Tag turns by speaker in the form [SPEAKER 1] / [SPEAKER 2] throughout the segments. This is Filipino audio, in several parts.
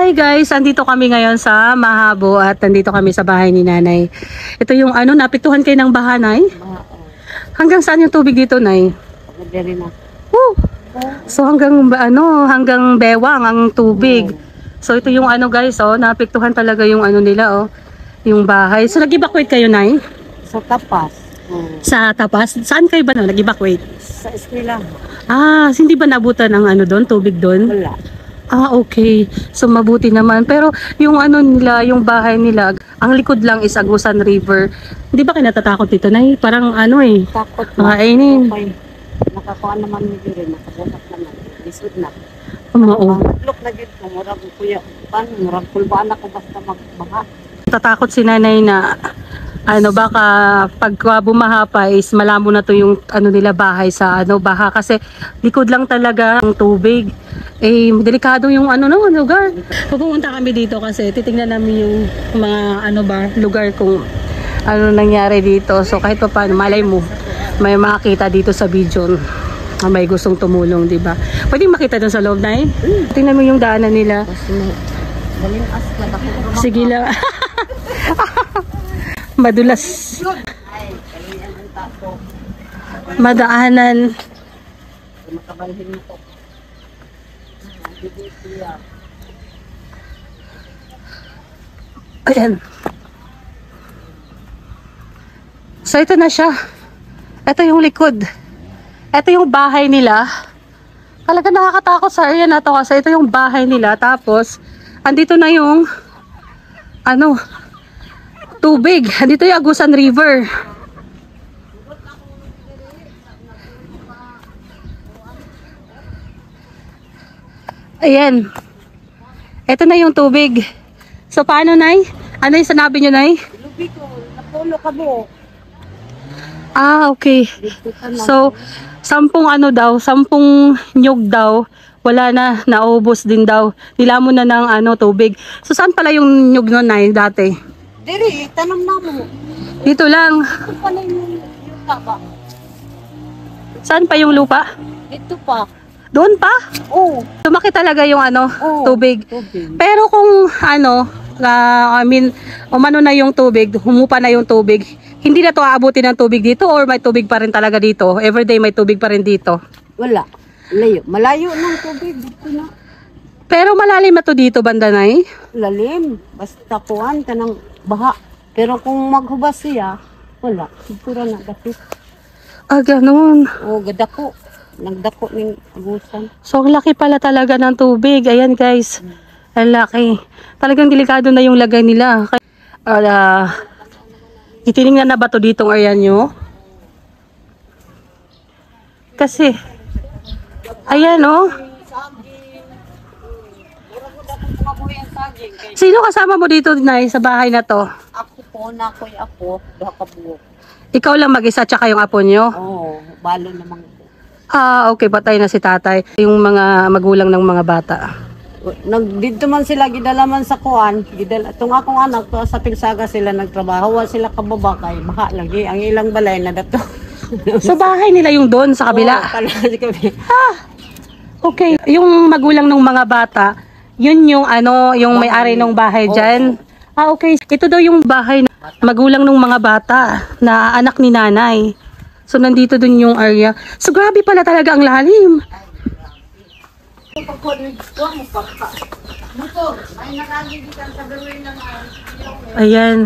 [SPEAKER 1] Hi guys, andito kami ngayon sa Mahabo at andito kami sa bahay ni Nanay. Ito yung napituhan kayo ng baha, Nay? Hanggang saan yung tubig dito, Nay? So hanggang hanggang bewang ang tubig. So ito yung guys, napiktuhan talaga yung nila, yung bahay. So nag-evacuate kayo, Nay?
[SPEAKER 2] Sa Tapas.
[SPEAKER 1] Sa Tapas? Saan kayo ba nag-evacuate?
[SPEAKER 2] Sa eskwela.
[SPEAKER 1] Hindi ba nabutan ng doon, tubig doon?
[SPEAKER 2] Wala.
[SPEAKER 1] Okay. So mabuti naman. Pero yung nila, yung bahay nila, ang likod lang is Agusan River. Hindi ba kayo natatakot dito, Nay? Parang
[SPEAKER 2] Takot na.
[SPEAKER 1] Kainin.
[SPEAKER 2] Okay. Nakakuha naman ni Diri. Nakabuhat naman. Lisod na.
[SPEAKER 1] Oo.
[SPEAKER 2] Look na dito. Murag kuya. Murag kulbaan ako basta magbaha.
[SPEAKER 1] Tatakot si Nanay na baka pag bumaha pa is malamo na to yung nila bahay sa baha kasi likod lang talaga ang tubig. Delikado yung lugar. Pupunta kami dito kasi titingnan namin yung mga lugar kung nangyari dito. So kahit pa paano, malay mo may makakita dito sa video na may gustong tumulong, di ba? Pwedeng makita dun sa loob, Nay? Tingnan mo yung daanan nila. Sige lang. Madulas. Madaanan. Ayan. So ito na siya. Ito yung likod. Ito yung bahay nila. Talaga nakakatakot sa area na to kasi ito yung bahay nila. Tapos andito na yung tubig. Andito yung Agusan River. Ayan. Ito na yung tubig. So paano, Nay? Ano yung sinabi nyo, Nay?
[SPEAKER 2] Lubi ko. Napulo ka mo.
[SPEAKER 1] Okay. So 10 nyug daw. Wala na, naubos din daw. Nilamon na ng tubig. So saan pala yung nyug nun, Nay, dati?
[SPEAKER 2] Diri, tanong na mo.
[SPEAKER 1] Dito lang.
[SPEAKER 2] Ito pala yung lupa ba?
[SPEAKER 1] Saan pa yung lupa?
[SPEAKER 2] Ito pa.
[SPEAKER 1] Doon pa?
[SPEAKER 2] Oo.
[SPEAKER 1] Lumaki talaga yung tubig.
[SPEAKER 2] Tubig.
[SPEAKER 1] Pero kung umano na yung tubig, humupa na yung tubig, hindi na to aabutin ng tubig dito or may tubig pa rin talaga dito? Everyday may tubig pa rin dito?
[SPEAKER 2] Wala. Layo. Malayo ng tubig. Dito na.
[SPEAKER 1] Pero malalim na to dito, banda, Nay?
[SPEAKER 2] Lalim. Basta kuhan ka ng baha. Pero kung maghubas siya, wala. Siguro na dapit.
[SPEAKER 1] Ganun.
[SPEAKER 2] Gadako. Nagdako ng Agusan.
[SPEAKER 1] So, ang laki pala talaga ng tubig. Ayan, guys. Ang laki. Talagang delikado na yung lagay nila. Itinignan na ba to ditong area nyo? Kasi, ayan, Sino kasama mo dito, Nay, sa bahay na to?
[SPEAKER 2] Ako po, nakoy ako. Duha ka buwok.
[SPEAKER 1] Ikaw lang mag-isa tsaka yung apo nyo?
[SPEAKER 2] Oo, balo naman ko.
[SPEAKER 1] Okay, patay na si tatay. Yung mga magulang ng mga bata.
[SPEAKER 2] Dito man sila, gidala man sa kuan. Itong akong anak, to, sa Pilsaga sila nagtrabaho. Wa sila kababa kay baha lagi. Ang ilang balay na dato.
[SPEAKER 1] So bahay nila yung doon sa kabila? Okay. Yung magulang ng mga bata, yun yung yung may-ari ng bahay dyan? Okay. Ito daw yung bahay na magulang ng mga bata na anak ni Nanay. So nandito dun yung area. So grabe pala talaga ang lalim. Ayan.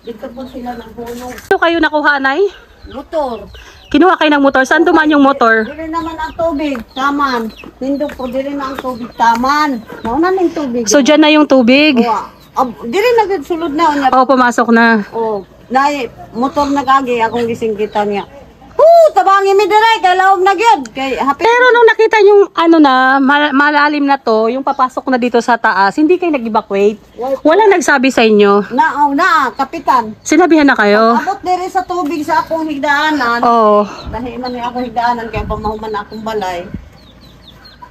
[SPEAKER 2] Dito po sila ng hulong.
[SPEAKER 1] So kayo nakuha, Nay?
[SPEAKER 2] Motor.
[SPEAKER 1] Kinuha kayo ng motor. Saan dumaan yung motor?
[SPEAKER 2] Dili naman ang tubig, taman. Nindog po, dili na ang tubig, taman. Nauna na yung tubig.
[SPEAKER 1] So dyan na yung tubig?
[SPEAKER 2] Dili na gud sulod na.
[SPEAKER 1] Pumasok na.
[SPEAKER 2] Motor nagagi, akong gising kita niya. Tabangi mi dire kay laom na gyud kay happy.
[SPEAKER 1] Pero nung nakita yung malalim na to, yung papasok na dito sa taas, hindi kayo nag-evacuate? Walang nagsabi sa inyo?
[SPEAKER 2] Kapitan.
[SPEAKER 1] Sinabihan na kayo?
[SPEAKER 2] Abot dire sa tubig sa akong higdaanan. Dahil man ni akong higdaanan kay pamahuman akong balay.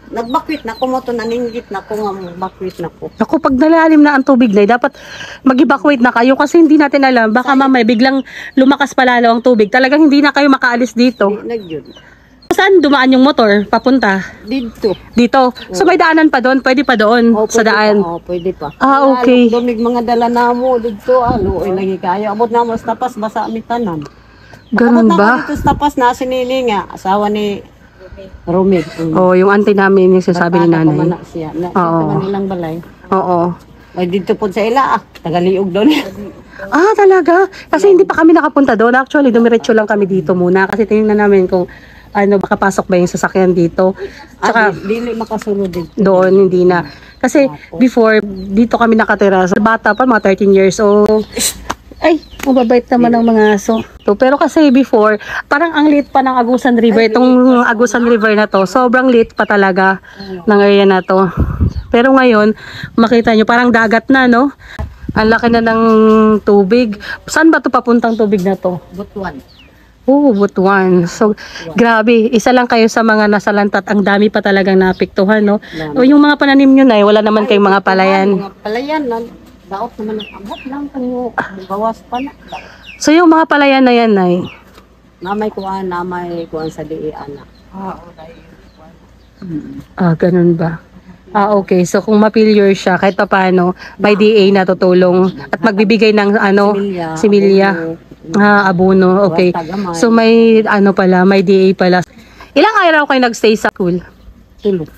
[SPEAKER 2] Nagbakwit na ko mo to, naninggit na ko nga bakwit na ko.
[SPEAKER 1] Ako, pag nalalim na ang tubig, Nay, dapat mag-evacuate na kayo kasi hindi natin alam. Baka mamaya biglang lumakas palalo ang tubig. Talagang hindi na kayo makaalis dito.
[SPEAKER 2] Nagyun.
[SPEAKER 1] Saan dumaan yung motor? Papunta?
[SPEAKER 2] Dito.
[SPEAKER 1] Dito. So may daanan pa doon? Pwede pa doon
[SPEAKER 2] Oh,
[SPEAKER 1] sa
[SPEAKER 2] pwede
[SPEAKER 1] daan?
[SPEAKER 2] Pa. Oh, pwede pa.
[SPEAKER 1] Ah, okay.
[SPEAKER 2] Dumig mga dala na mo dito. Ay, lagi kayo. Abot na mo sa tapas, basa mi tanan.
[SPEAKER 1] Ganun
[SPEAKER 2] Abot na
[SPEAKER 1] ba?
[SPEAKER 2] mo dito sa tapas na sinili nga. Asawa ni Romig.
[SPEAKER 1] Oh, yung auntie namin yung sinasabi ni nanay.
[SPEAKER 2] Pamana siya. Na,
[SPEAKER 1] Oo.
[SPEAKER 2] Dito nilang balay.
[SPEAKER 1] Oo.
[SPEAKER 2] Ay, dito po sa ila. Tagaliog doon.
[SPEAKER 1] Ah, talaga? Kasi hindi pa kami nakapunta doon. Actually, dumiretso lang kami dito muna. Kasi tingnan namin kung ano, makapasok ba yung sasakyan dito. Tsaka,
[SPEAKER 2] Dili makasunod dito.
[SPEAKER 1] doon, hindi na. Kasi, before, dito kami nakatira. So, bata pa, mga 13 years old. Ay, mababait naman ng mga aso. So, pero kasi before, parang ang liit pa ng Agusan River. Itong Agusan River na to, sobrang liit pa talaga ng area na to. Pero ngayon, makita nyo, parang dagat na, no? Ang laki na ng tubig. Saan ba to papuntang tubig na to?
[SPEAKER 2] Butuan.
[SPEAKER 1] Oh, Butuan. So, grabe. Isa lang kayo sa mga nasa lantat. Ang dami pa talagang naapektuhan, no? O yung mga pananim nyo na, wala naman kayong mga palayan.
[SPEAKER 2] Mga palayan. Daot naman ang abot lang. Bawas pa na.
[SPEAKER 1] So, yung mga palayan na yan, Nay.
[SPEAKER 2] Namay kuan sa diian na.
[SPEAKER 1] Ganun ba? Okay. So, kung ma-failure siya, kahit pa paano, by DA na tutulong at magbibigay ng similya. Abono. Okay. So, may may DA pala. Ilang araw kayo nagstay sa school?
[SPEAKER 2] Tulog.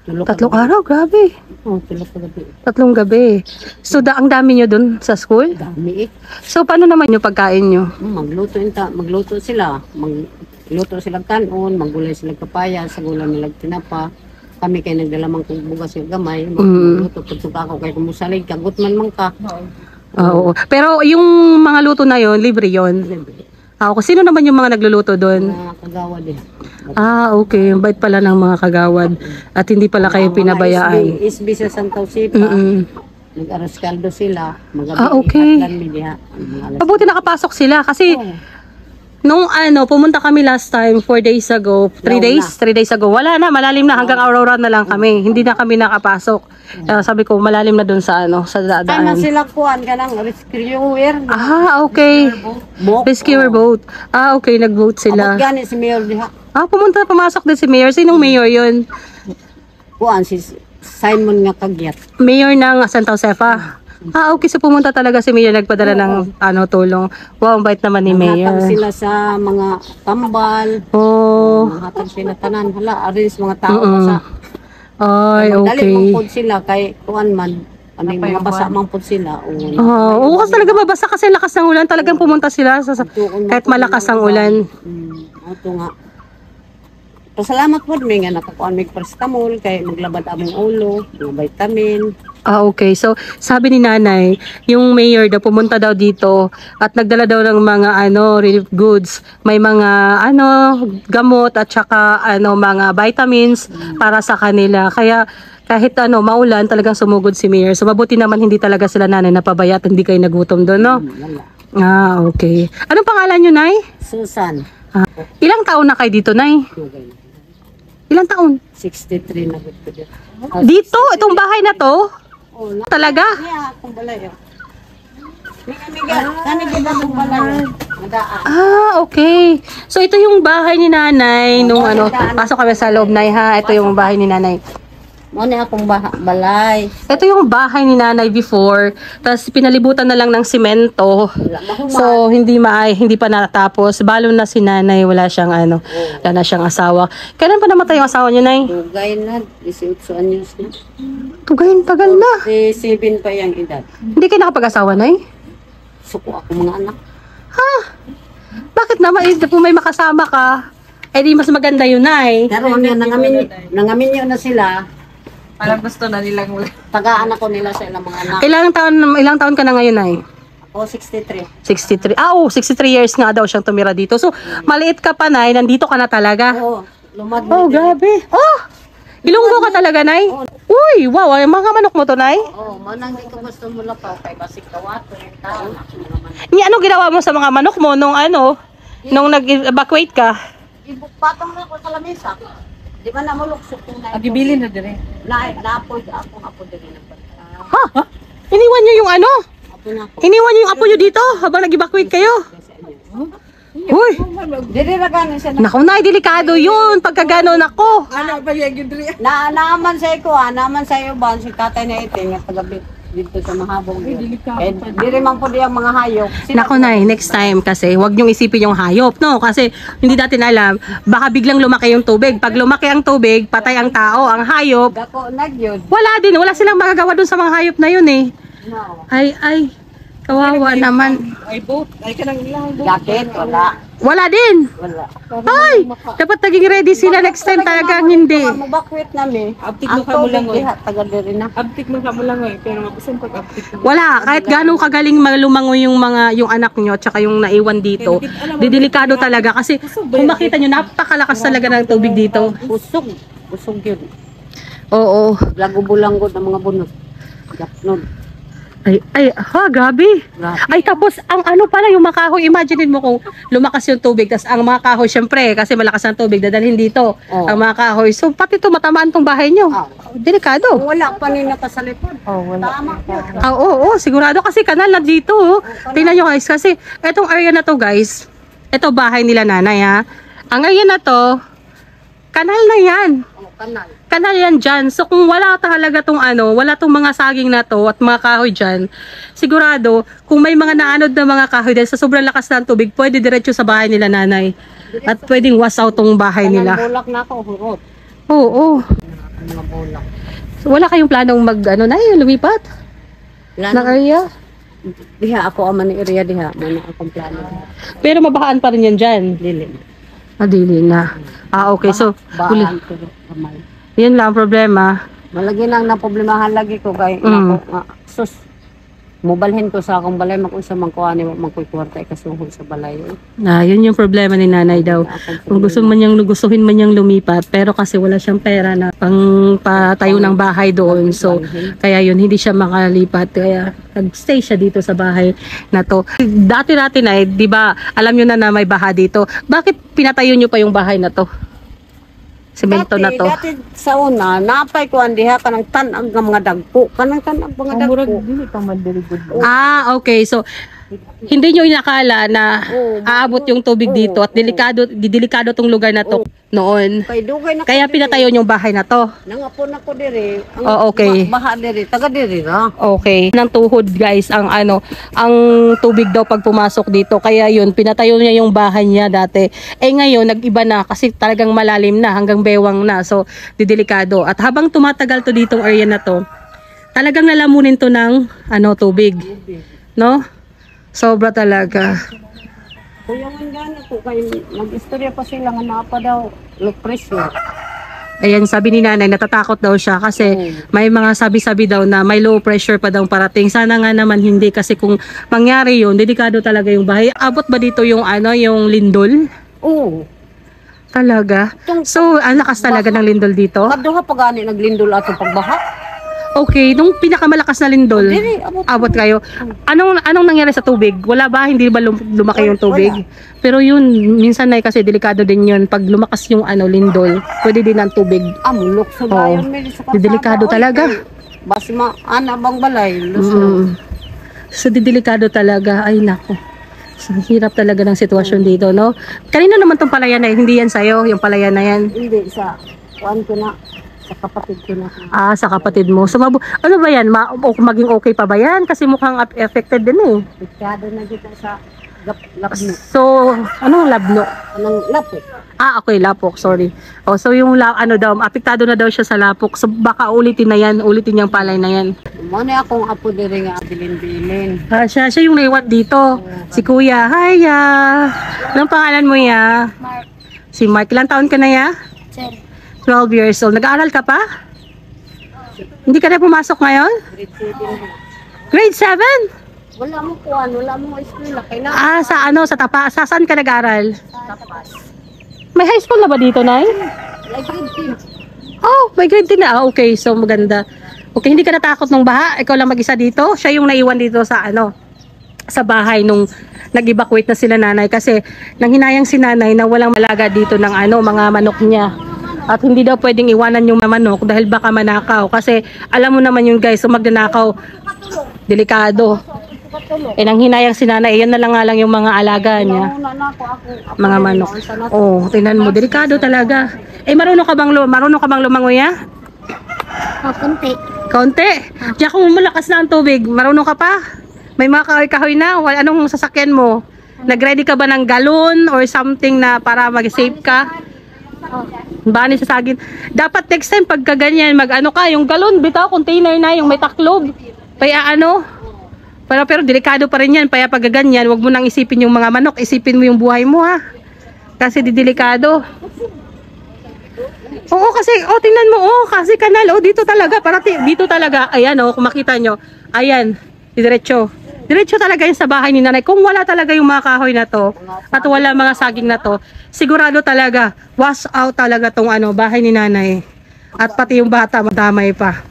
[SPEAKER 1] 3 araw? Grabe.
[SPEAKER 2] Tulog ka gabi.
[SPEAKER 1] 3 gabi. So, ang dami nyo dun sa school?
[SPEAKER 2] Dami eh.
[SPEAKER 1] So, paano naman yung pagkain nyo?
[SPEAKER 2] Magluto sila. Magluto silang kanon, maggulay silang kapaya, sa gulay nilang tinapa. Kami kay nagdala mang bugas yung gamay. Magluto pagsuka ako kay kumusalig, kagut man ka.
[SPEAKER 1] Oo. Pero yung mga luto na yon libre yon. Sino naman yung mga nagluluto doon?
[SPEAKER 2] Mga kagawad eh.
[SPEAKER 1] Okay. Yung bait pala ng mga kagawad. At hindi pala kayo pinabayaan.
[SPEAKER 2] SB sa Santa Sipa. Nag-aras kaldo sila.
[SPEAKER 1] Okay.
[SPEAKER 2] Magabi
[SPEAKER 1] Mabuti nakapasok sila kasi nung pumunta kami last time, 4 days ago, 3 days ago, wala na, malalim na, hanggang Aurora na lang kami. Hindi na kami nakapasok. Sabi ko, malalim na dun sa sa
[SPEAKER 2] Kaya na
[SPEAKER 1] daan.
[SPEAKER 2] sila kuhan ka ng rescuer.
[SPEAKER 1] Okay. Rescuer boat. Okay, nag-boat sila.
[SPEAKER 2] Abot gani si Mayor diha.
[SPEAKER 1] Pumasok din si Mayor. Sinong Mayor yun?
[SPEAKER 2] Kuhan si Simon nga kagyat.
[SPEAKER 1] Mayor ng Santa Josefa. Okay. So pumunta talaga si Mayor, nagpadala ng tulong. Wow, ang bait naman ni Mayor.
[SPEAKER 2] Hatag sila sa mga tambal. Hatag sila tanan. Hala, arrange mga tao sa.
[SPEAKER 1] Ay,
[SPEAKER 2] Dali
[SPEAKER 1] okay.
[SPEAKER 2] mangpod sila kay kuhan man. Ano mga basa mangpod sila.
[SPEAKER 1] Oo, kasi talaga mabasa kasi lakas ng ulan. Talagang pumunta sila kahit malakas ang ulan.
[SPEAKER 2] Ito nga. Pasalamat po may nga nakakuan may paracetamol kay maglabad among ulo, mga vitamin.
[SPEAKER 1] Okay. So, sabi ni nanay, yung mayor daw pumunta daw dito at nagdala daw ng mga relief goods. May mga gamot at saka mga vitamins para sa kanila. Kaya kahit maulan, talagang sumugod si mayor. So, mabuti naman hindi talaga sila nanay napabaya at hindi kayo nagutom doon, no?
[SPEAKER 2] Wala.
[SPEAKER 1] Okay. Anong pangalan nyo, Nay?
[SPEAKER 2] Susan.
[SPEAKER 1] Ilang taon na kayo dito, Nay? Ilang taon?
[SPEAKER 2] 63 na gud ko dito.
[SPEAKER 1] Dito? Itong bahay na to? Talaga?
[SPEAKER 2] Niya akong balay. Miga, kani gid akong balay. Madaan.
[SPEAKER 1] Okay. So ito yung bahay ni nanay nung pasok kami sa loob, Nay, ha. Ito yung bahay ni nanay.
[SPEAKER 2] Mo ni akong balay.
[SPEAKER 1] Ito yung bahay ni nanay before. Tapos pinalibutan na lang ng simento. So hindi pa natapos. Balo na si nanay, wala siyang wala na siyang asawa. Kailan pa namatay yung asawa niyo, Nay?
[SPEAKER 2] Tugay na 18 anyos na.
[SPEAKER 1] Tugay, tagal na.
[SPEAKER 2] 7 pa yung edad.
[SPEAKER 1] Hindi kayo nakapag-asawa, Nay?
[SPEAKER 2] Suko ako mga anak.
[SPEAKER 1] Bakit naman? Kung may makasama ka, di mas maganda yun, Nay.
[SPEAKER 2] Karon nga nangamin yun na sila.
[SPEAKER 3] Parang gusto na nilang
[SPEAKER 2] Tagaan ako nila sa ilang mga anak.
[SPEAKER 1] Ilang taon ka na ngayon, Nay?
[SPEAKER 2] Ako 63.
[SPEAKER 1] 63. 63 years nga daw siyang tumira dito. So, maliit ka pa, Nay. Nandito ka na talaga.
[SPEAKER 2] Oo, lumad
[SPEAKER 1] Grabe. Ilunggo ka talaga, Nay? Uy, wow. Mga manok mo to, Nay?
[SPEAKER 2] Oo, manang di ko gusto mo lakaw kay basig kawato yung tao.
[SPEAKER 1] Anong ginawa mo sa mga manok mo nung nung nag-evacuate ka?
[SPEAKER 2] Ibukpatong na ko sa lamesa. Di ba namuluksok kung na
[SPEAKER 3] Agibili na dire.
[SPEAKER 2] Naapoy ako din ng
[SPEAKER 1] Ha? Iniwan niyo yung
[SPEAKER 2] Apo na ako.
[SPEAKER 1] Iniwan niyo yung apo niyo dito habang nag-evacuate kayo? Uy!
[SPEAKER 2] Dili ra gani siya.
[SPEAKER 1] Naku na, delikado yun. Pagka ganon ako.
[SPEAKER 2] Naaman sa iko, naaman sa iyo ba si tatay na iting at tagabi dito sa mahabong yun. Eh, diri man po diyang mga hayop.
[SPEAKER 1] Naku na, next time kasi huwag niyong isipin yung hayop, no? Kasi hindi natin alam, baka biglang lumaki yung tubig. Pag lumaki ang tubig, patay ang tao, ang hayop.
[SPEAKER 2] Dako nagyod.
[SPEAKER 1] Wala din, wala silang magagawa dun sa mga hayop na yun eh.
[SPEAKER 2] No.
[SPEAKER 1] Ay, kawawa naman.
[SPEAKER 2] Jacket, wala.
[SPEAKER 1] Wala din.
[SPEAKER 2] Wala.
[SPEAKER 1] Ay, dapat naging ready sila next time talagang hindi.
[SPEAKER 2] Mabakwit nami.
[SPEAKER 3] Abtik
[SPEAKER 2] Ang
[SPEAKER 3] mo ka mo lang,
[SPEAKER 2] tubig diha, taga diri na.
[SPEAKER 3] Abtik mo ka mo lang eh, pero mabisan pag abtik mo.
[SPEAKER 1] Wala, kahit ganong kagaling lumangoy yung anak nyo tsaka yung naiwan dito. Didelikado talaga kasi kung makita nyo, napakalakas talaga ng tubig dito.
[SPEAKER 2] Busog. Busog yun.
[SPEAKER 1] Oo.
[SPEAKER 2] Lago-bulanggo ng mga bunot. Gapnod.
[SPEAKER 1] Ay, ha, grabe.
[SPEAKER 2] Grabe.
[SPEAKER 1] Ay, tapos, ang ano pala, yung mga kahoy, imagine mo kung lumakas yung tubig, tapos ang mga kahoy, syempre, kasi malakas ang tubig, dadalhin dito,
[SPEAKER 2] Oo.
[SPEAKER 1] ang mga kahoy. So, pati ito, matamaan tong bahay nyo.
[SPEAKER 2] Ah.
[SPEAKER 1] Delikado.
[SPEAKER 2] Wala pa nila ka sa likod. Oh, wala. Tama yun.
[SPEAKER 1] Oo, sigurado kasi kanal na dito. Oh. Tingnan nyo guys, kasi etong area na to guys, ito bahay nila nanay ha. Ang area na to, kanal na yan.
[SPEAKER 2] Oh, kanal.
[SPEAKER 1] Kanal yan dyan. So kung wala talaga tong wala tong mga saging na to at mga kahoy dyan, sigurado, kung may mga naanod na mga kahoy dahil sa sobrang lakas ng tubig, pwede diretso sa bahay nila nanay. At pwedeng was out tong bahay nila.
[SPEAKER 2] Bulak na ako, hurot.
[SPEAKER 1] Oo.
[SPEAKER 2] Mga bulak.
[SPEAKER 1] So, wala kayong planong lumipat? Ng area?
[SPEAKER 2] Diha ako aman ni area diha. Mana akong plano diha.
[SPEAKER 1] Pero mabahaan pa rin yan dyan.
[SPEAKER 2] Dili.
[SPEAKER 1] Dili na. Okay. So,
[SPEAKER 2] Baan ko kamay.
[SPEAKER 1] yun lang ang problema.
[SPEAKER 2] Malagi nang na problemahan lagi ko kay nako nga sus. Mobalhin ko sa akong balay makun sa mangkuani magkuy kwarta ikasuhol sa balay.
[SPEAKER 1] Yun yung problema ni nanay daw. Kung gustuhin man niyang lumipat, pero kasi wala siyang pera na pang patayo ng bahay doon. So, kaya yun, hindi siya makalipat. Kaya, nag-stay siya dito sa bahay na to. Dati-dati na, di ba, alam nyo na may baha dito. Bakit pinatayo nyo pa yung bahay na to? Semento na to.
[SPEAKER 2] Dati sa una, napay ko andiha kanang tanag nga mga dagko. Kanang tanag mga dagko.
[SPEAKER 3] Dili pa man diri good.
[SPEAKER 1] Okay. So, hindi nyo inakala na aabot yung tubig dito at delikado tong lugar na to noon.
[SPEAKER 2] Kay dugay na
[SPEAKER 1] Kaya pinatayo yung bahay na to.
[SPEAKER 2] nangapon ako diri.
[SPEAKER 1] Okay.
[SPEAKER 2] Baha diri, taga diri ra.
[SPEAKER 1] Okay. Nang tuhod guys, ang tubig daw pag pumasok dito. Kaya yun, pinatayo niya yung bahay niya dati. Ngayon, nag-iba na kasi talagang malalim na, hanggang bewang na. So, didelikado. At habang tumatagal to ditong area na to, talagang lalamunin to ng tubig. No? Sobra talaga.
[SPEAKER 2] Kuya man gani ko kay nag-istorya pa sila nga napa daw low pressure.
[SPEAKER 1] Ayan, sabi ni nanay, natatakot daw siya kasi may mga sabi-sabi daw na may low pressure pa daw parating. Sana nga naman hindi kasi kung mangyari yun, delikado talaga yung bahay. Abot ba dito yung yung lindol?
[SPEAKER 2] Oo.
[SPEAKER 1] Talaga? So, ang lakas talaga ng lindol dito?
[SPEAKER 2] Kaduha pa gani naglindol ato pagbaha.
[SPEAKER 1] Okay, nung pinakamalakas na lindol,
[SPEAKER 2] Dili,
[SPEAKER 1] abot kayo. Anong nangyari sa tubig? Wala ba? Hindi ba lumaki yung tubig? Pero yun, minsan na kasi delikado din yun. Pag lumakas yung lindol, pwede din ang tubig.
[SPEAKER 2] Amulok sa dayon mi sa kalsada.
[SPEAKER 1] Delikado talaga.
[SPEAKER 2] Bas ana bang balay. Lusog.
[SPEAKER 1] So, delikado talaga. Ay, nako. So, hirap talaga ng sitwasyon dito, no? Kanino naman tong palayan na hindi yan sa'yo, yung palayan na yan?
[SPEAKER 2] Hindi sa kuan ko na sa kapatid ko na.
[SPEAKER 1] Sa kapatid mo. So, ano ba yan? Maging okay pa ba yan? Kasi mukhang affected din eh.
[SPEAKER 2] Delikado na dito sa lapno.
[SPEAKER 1] So, anong labno?
[SPEAKER 2] Anong lapok?
[SPEAKER 1] Okay, lapok, sorry. So yung apektado na daw siya sa lapok. So baka ulitin niyang palay na yan.
[SPEAKER 2] Mo na akong apo diri nga bilin-bilin.
[SPEAKER 1] Siya yung naiwat dito. Si Kuya. Hi, ya. Anong pangalan mo, ya?
[SPEAKER 4] Mark.
[SPEAKER 1] Si Mark. Ilang taon ka na, ya? 12 years old. Nag-aaral ka pa? Hindi ka na pumasok ngayon?
[SPEAKER 2] Grade 7.
[SPEAKER 1] Grade 7?
[SPEAKER 2] Wala mo kuan, wala mo eskwela kay na.
[SPEAKER 1] Sa Tapa. Sa saan ka nag-aaral?
[SPEAKER 2] Tapas.
[SPEAKER 1] May high school na ba dito, Nay?
[SPEAKER 2] Like grade 10.
[SPEAKER 1] May grade 10 na. Okay, so maganda. Okay, hindi ka natakot ng baha? Ikaw lang mag-isa dito? Siya yung naiwan dito sa sa bahay nung nag-evacuate na sila nanay kasi nanghinayang si nanay na walang malaga dito ng mga manok niya. At hindi daw pwedeng iwanan yung manok dahil baka manakaw. Kasi alam mo naman yung guys, so magnanakaw, delikado. Eh, nang hinayang si nanay, yan na lang nga lang yung mga alaga niya.
[SPEAKER 2] Nauna na ako.
[SPEAKER 1] Mga manok. Oh, tingnan mo, delikado talaga. Eh, marunong ka bang lumangoy, ah?
[SPEAKER 4] Kunti.
[SPEAKER 1] Kaunti. Diyan kung malakas na ang tubig, marunong ka pa? May mga kahoy-kahoy na? Anong sasakyan mo? Nag-ready ka ba ng galon or something na para mag-save ka? Bani sa saging. Dapat next time pagka ganyan, mag-ano ka, yung galon, bitaw, container na, yung may taklob. Kaya ano? Pero delikado pa rin yan. Kaya pag ganyan, wag mo nang isipin yung mga manok, isipin mo yung buhay mo, ha? Kasi delikado. Oo, kasi, tingnan mo, kasi kanal, dito talaga, dito talaga, ayan, kung makita nyo, ayan, diretso. Diretso talaga yun sa bahay ni nanay. Kung wala talaga yung mga kahoy na to, at wala mga saging na to, sigurado talaga, wash out talaga tong bahay ni nanay. At pati yung bata, madamay pa.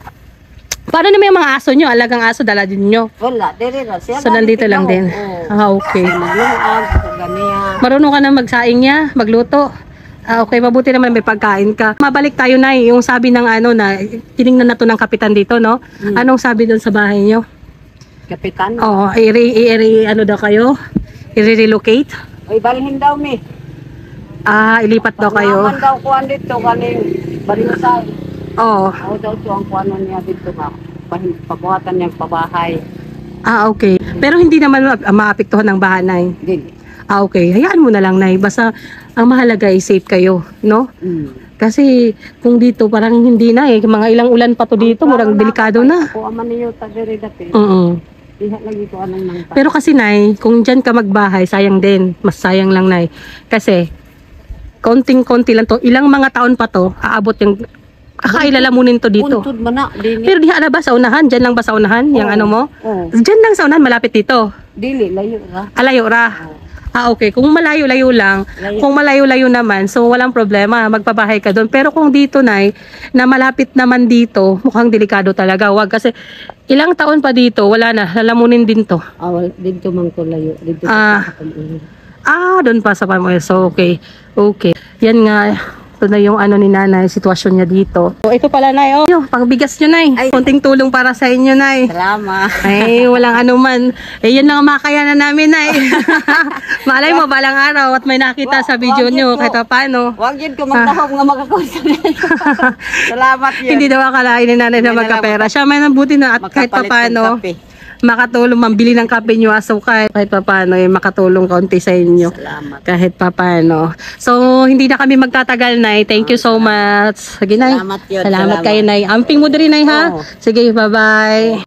[SPEAKER 1] Paano naman yung mga aso nyo? Alagang aso, dala din nyo.
[SPEAKER 2] Wala, dire na siya.
[SPEAKER 1] So, nandito lang din. Okay.
[SPEAKER 2] Maglungag, ganiya.
[SPEAKER 1] Marunong ka na magsaing niya, magluto. Okay, mabuti naman may pagkain ka. Mabalik tayo na yung sabi ng na tiningnan na to ng kapitan dito, no? Anong sabi doon sa bahay nyo?
[SPEAKER 2] Kapitan.
[SPEAKER 1] Oo, daw kayo? I-relocate?
[SPEAKER 2] Ay, balhin daw mi.
[SPEAKER 1] Ilipat daw kayo.
[SPEAKER 2] Paglaman daw kuhan dito, kaning barinsay.
[SPEAKER 1] Oo.
[SPEAKER 2] Ako daw ito ang kuhan niya dito nga. Pabuhatan niyang pabahay.
[SPEAKER 1] Okay. Pero hindi naman maapektuhan ng bahanay.
[SPEAKER 2] Din.
[SPEAKER 1] Okay. Hayaan mo na lang, Nay. Basta ang mahalaga ay safe kayo, no? Kasi kung dito parang hindi na mga ilang ulan pa to dito, murang delikado na.
[SPEAKER 2] Ako aman niyo tagere dati. Diha lagi ko anong nang.
[SPEAKER 1] Pero kasi, Nay, kung dyan ka magbahay, sayang din. Mas sayang lang, Nay. Kasi konting-konti lang to. Ilang mga taon pa to, aabot yung kakailalamunin to dito.
[SPEAKER 2] Buntod man na, dili.
[SPEAKER 1] Pero diha na ba sa unahan? Dyan lang ba sa unahan? Yung ano mo? Dyan lang sa unahan, malapit dito.
[SPEAKER 2] Dili, layo ra.
[SPEAKER 1] Alayo ra. Okay. Kung malayo-layo lang, kung malayo-layo naman, so walang problema, magpabahay ka doon. Pero kung dito, Nay, na malapit naman dito, mukhang delikado talaga. Wag kasi ilang taon pa dito, wala na, lalamunin din to.
[SPEAKER 2] Wala, dito man ko layo. Dito
[SPEAKER 1] Doon pa sa Pamuel. So, okay. Okay. Yan nga, ito na yung ni nanay, sitwasyon niya dito. So, ito pala, Nay. Pangbigas nyo, Nay. Konting tulong para sa inyo, Nay.
[SPEAKER 2] Salamat.
[SPEAKER 1] Ay, walang anuman. Yan lang ang makayanan namin, Nay. Malay mo, balang araw at may nakita sa video nyo, kahit paano.
[SPEAKER 2] Huwag yun ko magdahog nga magkakonsul. Salamat yun.
[SPEAKER 1] Hindi daw akalain ni nanay na magkapera. Siya may nabuti na at kahit paano makatulong, mambili ng kape nyo, asukay, kahit paano makatulong kaunti sa inyo.
[SPEAKER 2] Salamat.
[SPEAKER 1] Kahit paano. So, hindi na kami magtatagal, Nay. Thank you so much. Sige, Nay.
[SPEAKER 2] Salamat yun.
[SPEAKER 1] Salamat kayo, Nay. Amping mo din, Nay, ha? Sige, bye-bye.